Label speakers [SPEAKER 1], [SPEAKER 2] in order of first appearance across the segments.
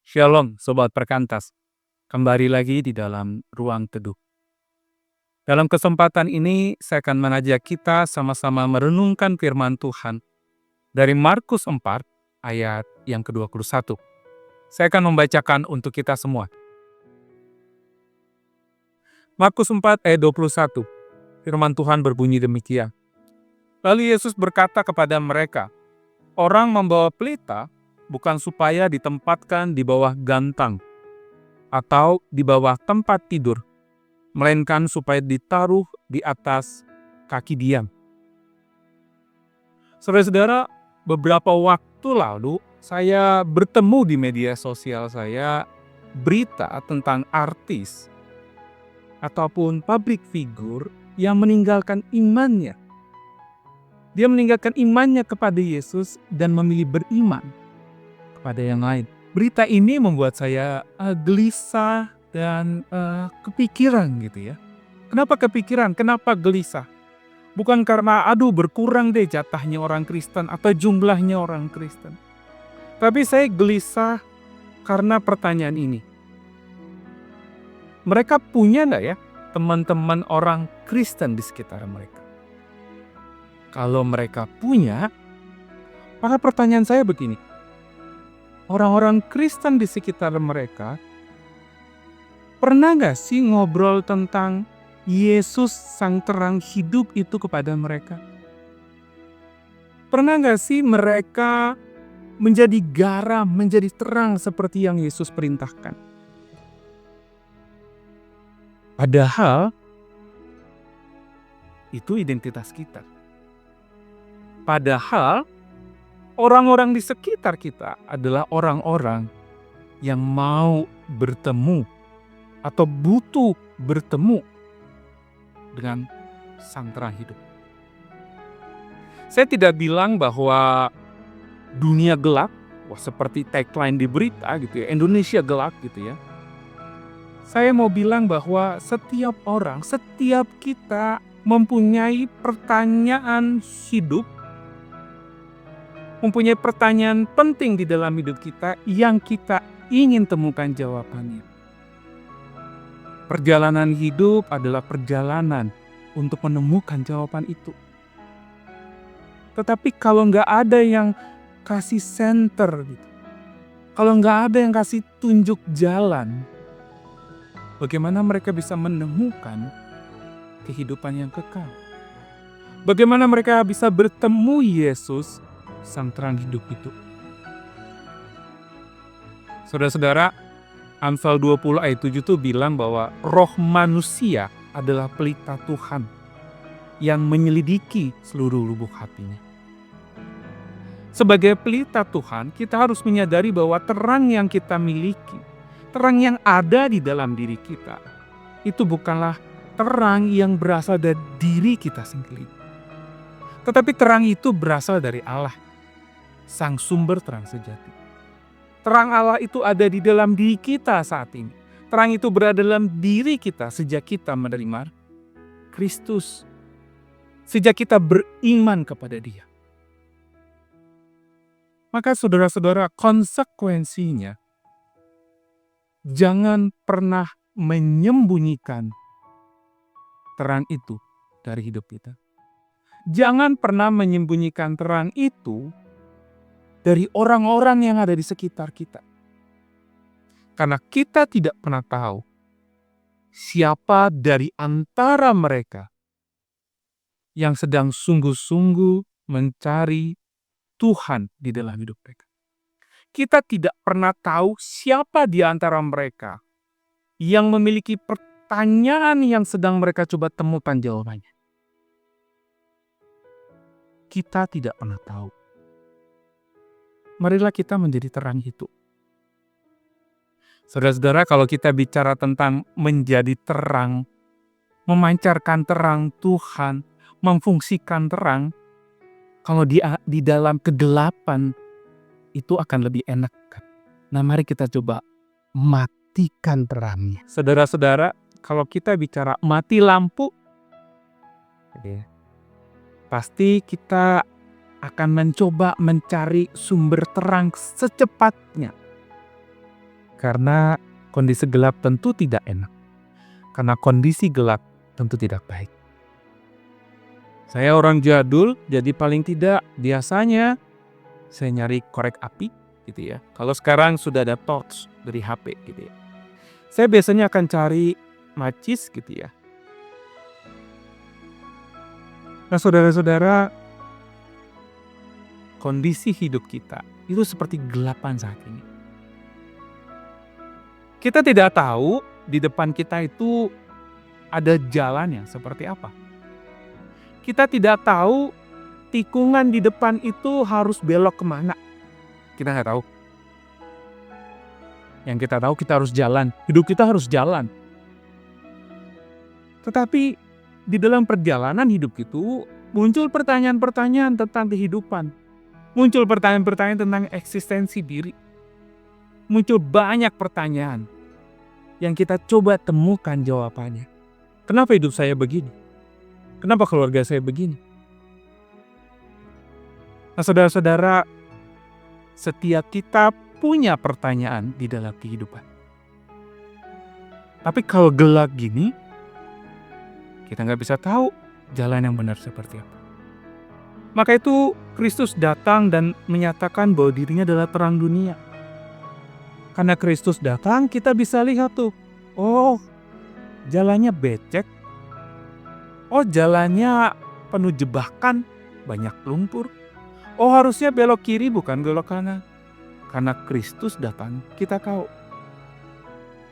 [SPEAKER 1] Shalom Sobat Perkantas, kembali lagi di dalam Ruang Teduh. Dalam kesempatan ini saya akan mengajak kita sama-sama merenungkan firman Tuhan dari Markus 4 ayat yang ke-21. Saya akan membacakan untuk kita semua. Markus 4 ayat 21, firman Tuhan berbunyi demikian. Lalu Yesus berkata kepada mereka, orang membawa pelita bukan supaya ditempatkan di bawah gantang atau di bawah tempat tidur, melainkan supaya ditaruh di atas kaki diam. Saudara-saudara, beberapa waktu lalu saya bertemu di media sosial saya berita tentang artis ataupun public figure yang meninggalkan imannya. Dia meninggalkan imannya kepada Yesus dan memilih beriman kepada yang lain. Berita ini membuat saya gelisah dan kepikiran gitu ya. Kenapa kepikiran? Kenapa gelisah? Bukan karena berkurang deh jatahnya orang Kristen atau jumlahnya orang Kristen. Tapi saya gelisah karena pertanyaan ini. Mereka punya nggak ya teman-teman orang Kristen di sekitar mereka? Kalau mereka punya, maka pertanyaan saya begini. Orang-orang Kristen di sekitar mereka pernah nggak sih ngobrol tentang Yesus sang terang hidup itu kepada mereka? Pernah nggak sih mereka menjadi garam, menjadi terang seperti yang Yesus perintahkan? Padahal itu identitas kita. Padahal orang-orang di sekitar kita adalah orang-orang yang mau bertemu atau butuh bertemu dengan sang terang hidup. Saya tidak bilang bahwa dunia gelap, seperti tagline di berita gitu ya, Indonesia gelap gitu ya. Saya mau bilang bahwa setiap orang, setiap kita mempunyai pertanyaan hidup, mempunyai pertanyaan penting di dalam hidup kita yang kita ingin temukan jawabannya. Perjalanan hidup adalah perjalanan untuk menemukan jawaban itu. Tetapi kalau nggak ada yang kasih center gitu, kalau nggak ada yang kasih tunjuk jalan, bagaimana mereka bisa menemukan kehidupan yang kekal? Bagaimana mereka bisa bertemu Yesus, sang terang hidup itu? Saudara-saudara, Amsal 20 ayat 7 itu bilang bahwa roh manusia adalah pelita Tuhan yang menyelidiki seluruh lubuk hatinya. Sebagai pelita Tuhan, kita harus menyadari bahwa terang yang kita miliki, terang yang ada di dalam diri kita, itu bukanlah terang yang berasal dari diri kita sendiri. Tetapi terang itu berasal dari Allah, sang sumber terang sejati. Terang Allah itu ada di dalam diri kita saat ini. Terang itu berada dalam diri kita sejak kita menerima Kristus. Sejak kita beriman kepada Dia. Maka saudara-saudara, konsekuensinya jangan pernah menyembunyikan terang itu dari hidup kita. Jangan pernah menyembunyikan terang itu dari orang-orang yang ada di sekitar kita. Karena kita tidak pernah tahu siapa dari antara mereka yang sedang sungguh-sungguh mencari Tuhan di dalam hidup mereka. Kita tidak pernah tahu siapa di antara mereka yang memiliki pertanyaan yang sedang mereka coba temukan jawabannya. Kita tidak pernah tahu. Marilah kita menjadi terang hidup. Saudara-saudara, kalau kita bicara tentang menjadi terang, memancarkan terang Tuhan, memfungsikan terang, kalau di dalam kegelapan itu akan lebih enak. Nah, mari kita coba matikan terangnya. Saudara-saudara, kalau kita bicara mati lampu, pasti kita akan mencoba mencari sumber terang secepatnya. Karena kondisi gelap tentu tidak enak. Karena kondisi gelap tentu tidak baik. Saya orang jadul, jadi paling tidak biasanya saya nyari korek api gitu ya. Kalau sekarang sudah ada torch dari HP gitu ya. Saya biasanya akan cari macis gitu ya. Nah, saudara-saudara, kondisi hidup kita itu seperti gelapan saat ini. Kita tidak tahu di depan kita itu ada jalan yang seperti apa. Kita tidak tahu tikungan di depan itu harus belok kemana. Kita nggak tahu. Yang kita tahu kita harus jalan. Hidup kita harus jalan. Tetapi di dalam perjalanan hidup itu muncul pertanyaan-pertanyaan tentang kehidupan. Muncul pertanyaan-pertanyaan tentang eksistensi diri. Muncul banyak pertanyaan yang kita coba temukan jawabannya. Kenapa hidup saya begini? Kenapa keluarga saya begini? Nah, saudara-saudara, setiap kita punya pertanyaan di dalam kehidupan. Tapi kalau gelap gini, kita nggak bisa tahu jalan yang benar seperti apa. Maka itu Kristus datang dan menyatakan bahwa dirinya adalah terang dunia. Karena Kristus datang, kita bisa lihat tuh, oh jalannya becek, oh jalannya penuh jebakan, banyak lumpur. Oh harusnya belok kiri bukan belok kanan. Karena Kristus datang, kita tahu.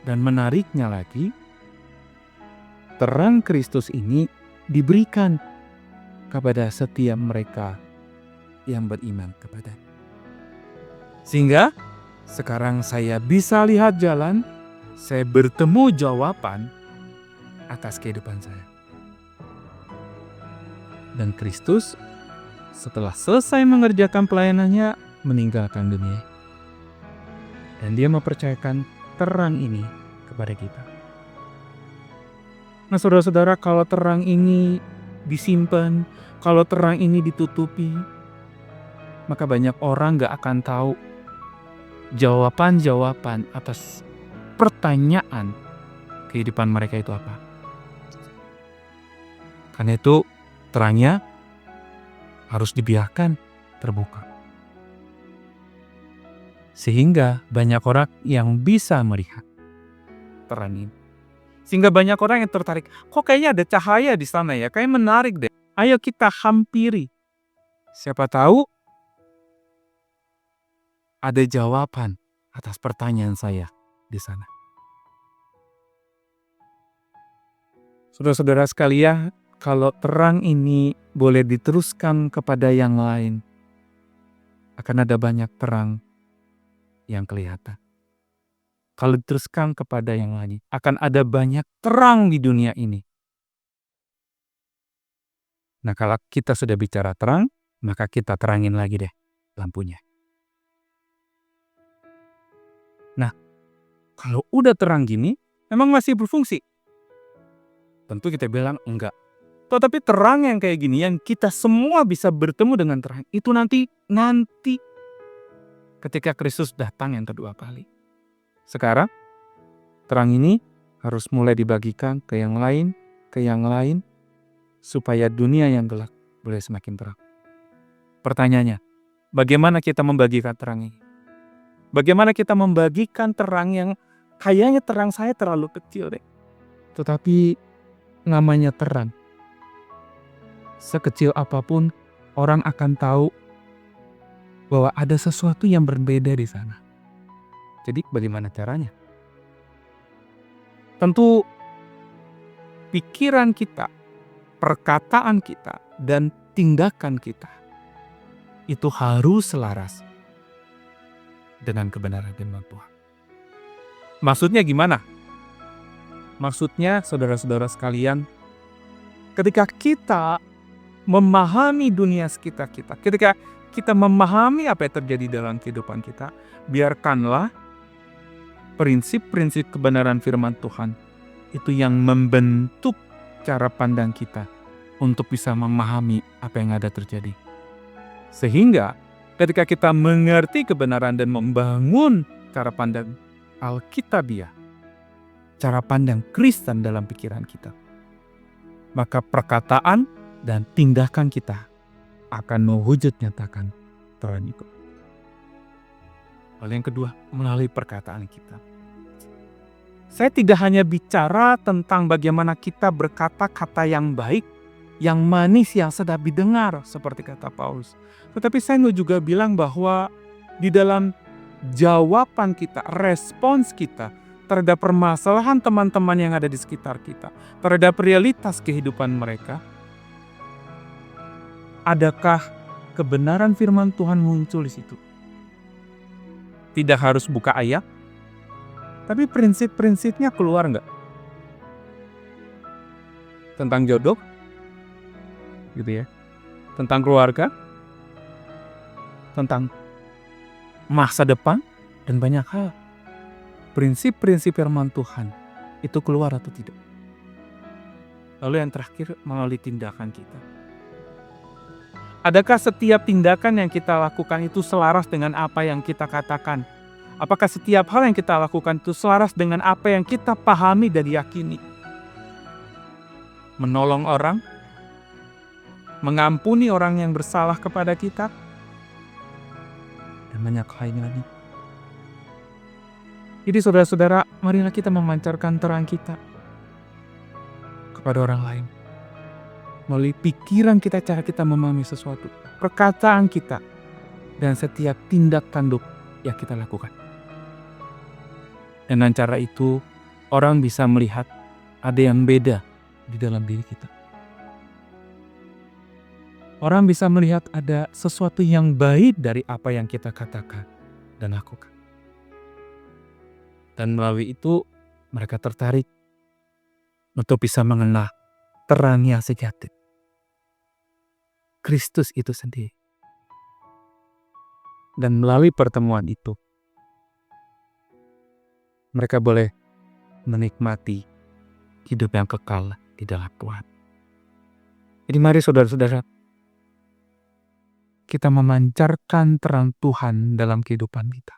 [SPEAKER 1] Dan menariknya lagi, terang Kristus ini diberikan kepada setiap mereka yang beriman kepadanya. Sehingga sekarang saya bisa lihat jalan, saya bertemu jawaban atas kehidupan saya. Dan Kristus setelah selesai mengerjakan pelayanannya, meninggalkan dunia. Dan dia mempercayakan terang ini kepada kita. Nah, saudara-saudara, kalau terang ini disimpan, kalau terang ini ditutupi, maka banyak orang gak akan tahu jawaban-jawaban atas pertanyaan kehidupan mereka itu apa. Karena itu terangnya harus dibiarkan terbuka. Sehingga banyak orang yang bisa melihat terang ini. Sehingga banyak orang yang tertarik, kok kayaknya ada cahaya di sana ya, kayak menarik deh. Ayo kita hampiri. Siapa tahu ada jawaban atas pertanyaan saya di sana. Saudara-saudara sekalian, kalau terang ini boleh diteruskan kepada yang lain, akan ada banyak terang yang kelihatan. Kalau diteruskan kepada yang lain, akan ada banyak terang di dunia ini. Nah, kalau kita sudah bicara terang, maka kita terangin lagi deh lampunya. Nah, kalau udah terang gini, memang masih berfungsi? Tentu kita bilang enggak. Tetapi terang yang kayak gini, yang kita semua bisa bertemu dengan terang, itu nanti ketika Kristus datang yang kedua kali. Sekarang, terang ini harus mulai dibagikan ke yang lain, supaya dunia yang gelap boleh semakin terang. Pertanyaannya, bagaimana kita membagikan terang ini? Bagaimana kita membagikan terang yang kayaknya terang saya terlalu kecil deh. Tetapi namanya terang. Sekecil apapun, orang akan tahu bahwa ada sesuatu yang berbeda di sana. Jadi bagaimana caranya? Tentu pikiran kita, perkataan kita, dan tindakan kita itu harus selaras dengan kebenaran firman Tuhan. Maksudnya gimana? Maksudnya, saudara-saudara sekalian, ketika kita memahami dunia sekitar kita, ketika kita memahami apa yang terjadi dalam kehidupan kita, biarkanlah prinsip-prinsip kebenaran firman Tuhan itu yang membentuk cara pandang kita untuk bisa memahami apa yang ada terjadi. Sehingga ketika kita mengerti kebenaran dan membangun cara pandang Alkitabiah, cara pandang Kristen dalam pikiran kita, maka perkataan dan tindakan kita akan mewujud nyatakan Tuhan itu. Lalu yang kedua, melalui perkataan kita. Saya tidak hanya bicara tentang bagaimana kita berkata-kata yang baik, yang manis, yang sedap didengar, seperti kata Paulus. Tetapi saya mau juga bilang bahwa di dalam jawaban kita, respons kita terhadap permasalahan teman-teman yang ada di sekitar kita, terhadap realitas kehidupan mereka, adakah kebenaran firman Tuhan muncul di situ? Tidak harus buka ayat, tapi prinsip-prinsipnya keluar nggak? Tentang jodoh, gitu ya. Tentang keluarga, tentang masa depan, dan banyak hal. Prinsip-prinsip firman Tuhan itu keluar atau tidak? Lalu yang terakhir, melalui tindakan kita. Adakah setiap tindakan yang kita lakukan itu selaras dengan apa yang kita katakan? Apakah setiap hal yang kita lakukan itu selaras dengan apa yang kita pahami dan yakini? Menolong orang, mengampuni orang yang bersalah kepada kita, dan banyak lain lagi. Jadi saudara-saudara, marilah kita memancarkan terang kita kepada orang lain. Melalui pikiran kita, cara kita memahami sesuatu, perkataan kita, dan setiap tindak tanduk yang kita lakukan. Dengan cara itu, orang bisa melihat ada yang beda di dalam diri kita. Orang bisa melihat ada sesuatu yang baik dari apa yang kita katakan dan lakukan. Dan melalui itu, mereka tertarik untuk bisa mengenal terang yang sejati, Kristus itu sendiri. Dan melalui pertemuan itu, mereka boleh menikmati hidup yang kekal di dalam Tuhan. Jadi mari saudara-saudara, kita memancarkan terang Tuhan dalam kehidupan kita.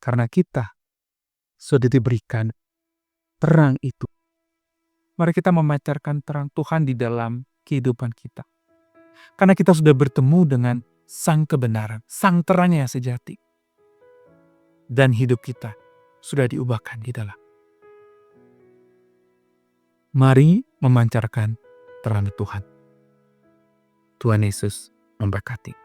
[SPEAKER 1] Karena kita sudah diberikan terang itu. Mari kita memancarkan terang Tuhan di dalam kehidupan kita. Karena kita sudah bertemu dengan Sang kebenaran, Sang terang yang sejati. Dan hidup kita sudah diubahkan di dalam. Mari memancarkan terang Tuhan. Tuhan Yesus memberkati.